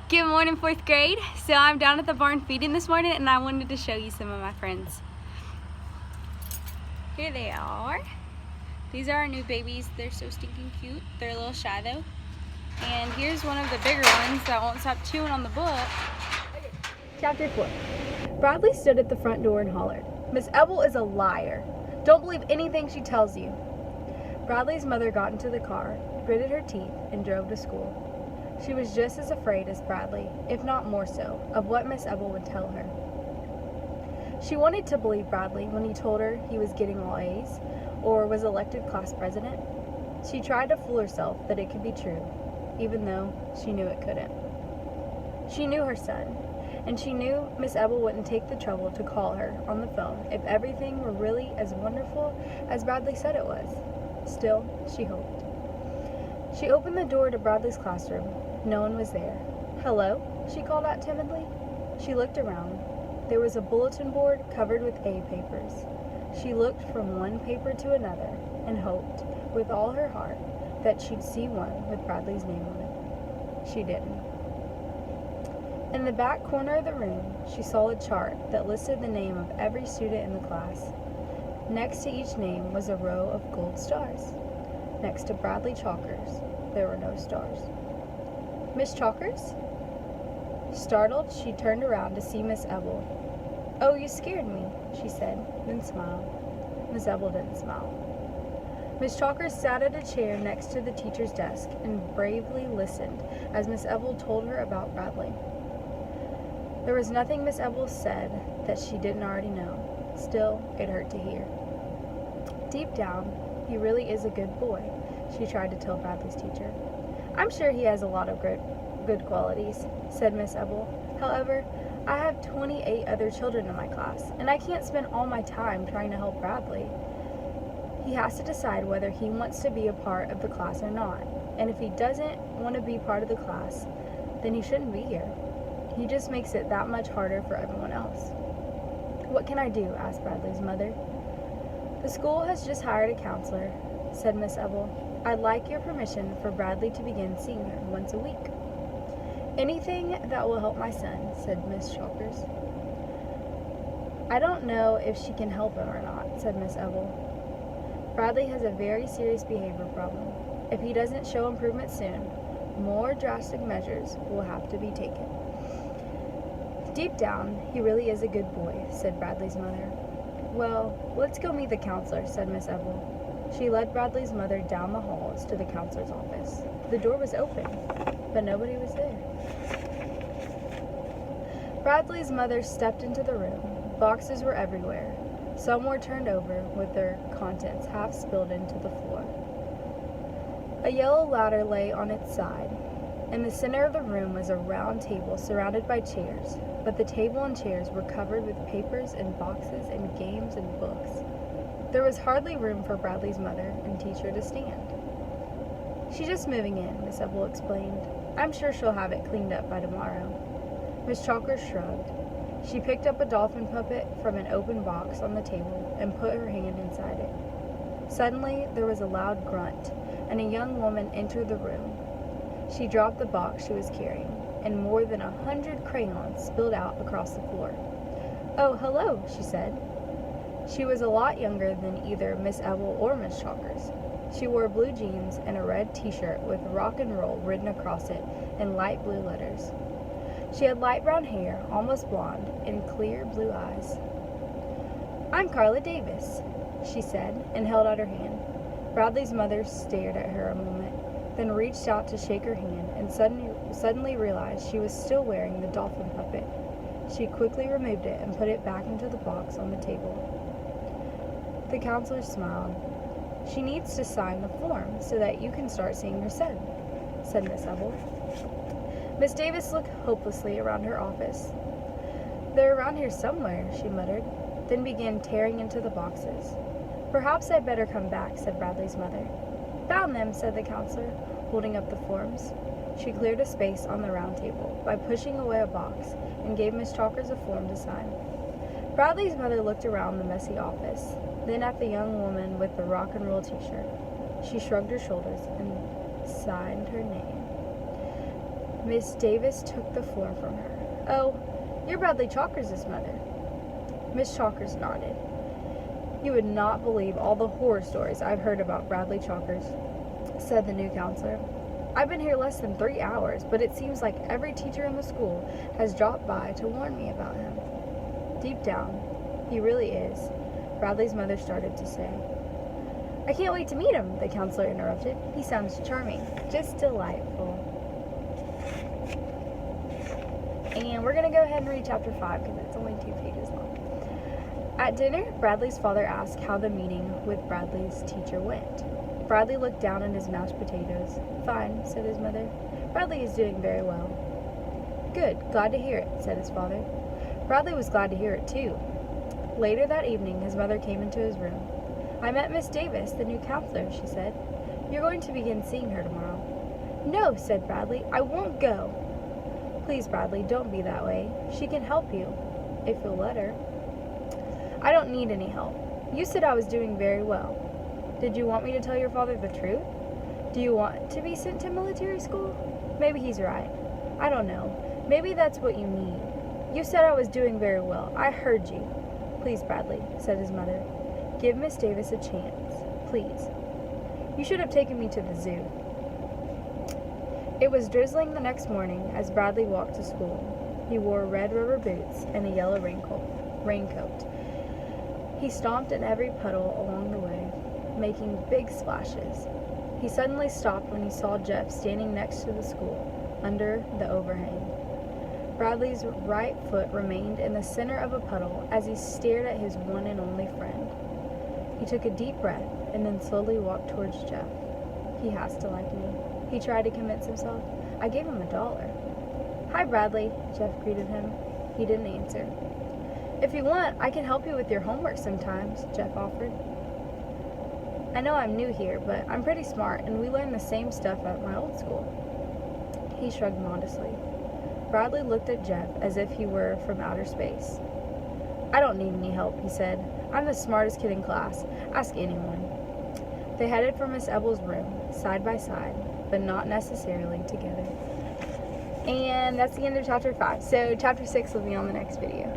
Good morning, 4th grade. So I'm down at the barn feeding this morning and I wanted to show you some of my friends. Here they are. These are our new babies. They're so stinking cute. They're a little shy though. And here's one of the bigger ones that won't stop chewing on the book. Chapter 4. Bradley stood at the front door and hollered, "Miss Ebel is a liar. Don't believe anything she tells you." Bradley's mother got into the car, gritted her teeth, and drove to school. She was just as afraid as Bradley, if not more so, of what Miss Ebel would tell her. She wanted to believe Bradley when he told her he was getting all A's or was elected class president. She tried to fool herself that it could be true, even though she knew it couldn't. She knew her son, and she knew Miss Ebel wouldn't take the trouble to call her on the phone if everything were really as wonderful as Bradley said it was. Still, she hoped. She opened the door to Bradley's classroom. No one was there. "Hello?" she called out timidly. She looked around. There was a bulletin board covered with A papers. She looked from one paper to another and hoped, with all her heart, that she'd see one with Bradley's name on it. She didn't. In the back corner of the room, she saw a chart that listed the name of every student in the class. Next to each name was a row of gold stars. Next to Bradley Chalkers, there were no stars. "Miss Chalkers?" Startled, she turned around to see Miss Ebel. "Oh, you scared me," she said, then smiled. Miss Ebel didn't smile. Miss Chalkers sat at a chair next to the teacher's desk and bravely listened as Miss Ebel told her about Bradley. There was nothing Miss Ebel said that she didn't already know. Still, it hurt to hear. "Deep down, he really is a good boy," she tried to tell Bradley's teacher. "I'm sure he has a lot of good qualities," said Miss Ebel. "However, I have 28 other children in my class, and I can't spend all my time trying to help Bradley. He has to decide whether he wants to be a part of the class or not, and if he doesn't want to be part of the class, then he shouldn't be here. He just makes it that much harder for everyone else." "What can I do?" asked Bradley's mother. "The school has just hired a counselor," said Miss Ebel. "I'd like your permission for Bradley to begin seeing her once a week." "Anything that will help my son," said Miss Chalkers. "I don't know if she can help him or not," said Miss Ebel. "Bradley has a very serious behavior problem. If he doesn't show improvement soon, more drastic measures will have to be taken." "Deep down, he really is a good boy," said Bradley's mother. "Well, let's go meet the counselor," said Miss Ebel. She led Bradley's mother down the halls to the counselor's office. The door was open, but nobody was there. Bradley's mother stepped into the room. Boxes were everywhere. Some were turned over with their contents half spilled into the floor. A yellow ladder lay on its side. In the center of the room was a round table surrounded by chairs, but the table and chairs were covered with papers and boxes and games and books. There was hardly room for Bradley's mother and teacher to stand. "She's just moving in," Miss Ebel explained. "I'm sure she'll have it cleaned up by tomorrow." Miss Chalkers shrugged. She picked up a dolphin puppet from an open box on the table and put her hand inside it. Suddenly, there was a loud grunt, and a young woman entered the room. She dropped the box she was carrying, and more than 100 crayons spilled out across the floor. "Oh, hello," she said. She was a lot younger than either Miss Ebel or Miss Chalkers. She wore blue jeans and a red t-shirt with rock and roll written across it in light blue letters. She had light brown hair, almost blonde, and clear blue eyes. "I'm Carla Davis," she said, and held out her hand. Bradley's mother stared at her a moment, then reached out to shake her hand and suddenly realized she was still wearing the dolphin puppet. She quickly removed it and put it back into the box on the table. The counselor smiled. "She needs to sign the form so that you can start seeing your son," said Miss Ebel. Miss Davis looked hopelessly around her office. "They're around here somewhere," she muttered, then began tearing into the boxes. "Perhaps I'd better come back," said Bradley's mother. "Found them," said the counselor, holding up the forms. She cleared a space on the round table by pushing away a box and gave Miss Chalkers a form to sign. Bradley's mother looked around the messy office, then at the young woman with the rock and roll t-shirt. She shrugged her shoulders and signed her name. Miss Davis took the form from her. "Oh, you're Bradley Chalkers' mother." Miss Chalkers nodded. "You would not believe all the horror stories I've heard about Bradley Chalkers," said the new counselor. "I've been here less than 3 hours, but it seems like every teacher in the school has dropped by to warn me about him." "Deep down, he really is," Bradley's mother started to say. "I can't wait to meet him," the counselor interrupted. "He sounds charming, just delightful." And we're going to go ahead and read chapter 5 because it's only 2 pages long. At dinner, Bradley's father asked how the meeting with Bradley's teacher went. Bradley looked down at his mashed potatoes. "Fine," said his mother. "Bradley is doing very well." "Good, glad to hear it," said his father. Bradley was glad to hear it too. Later that evening, his mother came into his room. "I met Miss Davis, the new counselor," she said. "You're going to begin seeing her tomorrow." "No," said Bradley, "I won't go." "Please, Bradley, don't be that way. She can help you, if you'll let her." "I don't need any help. You said I was doing very well. Did you want me to tell your father the truth? Do you want to be sent to military school? Maybe he's right. I don't know. Maybe that's what you need. You said I was doing very well. I heard you." "Please, Bradley," said his mother. "Give Miss Davis a chance. Please. You should have taken me to the zoo." It was drizzling the next morning as Bradley walked to school. He wore red rubber boots and a yellow raincoat. He stomped in every puddle along the way, making big splashes. He suddenly stopped when he saw Jeff standing next to the school, under the overhang. Bradley's right foot remained in the center of a puddle as he stared at his one and only friend. He took a deep breath and then slowly walked towards Jeff. "He has to like me," he tried to convince himself. "I gave him $1." "Hi, Bradley," Jeff greeted him. He didn't answer. "If you want, I can help you with your homework sometimes," Jeff offered. "I know I'm new here, but I'm pretty smart, and we learn the same stuff at my old school." He shrugged modestly. Bradley looked at Jeff as if he were from outer space. "I don't need any help," he said. "I'm the smartest kid in class. Ask anyone." They headed for Miss Ebble's room, side by side, but not necessarily together. And that's the end of chapter 5. So chapter 6 will be on the next video.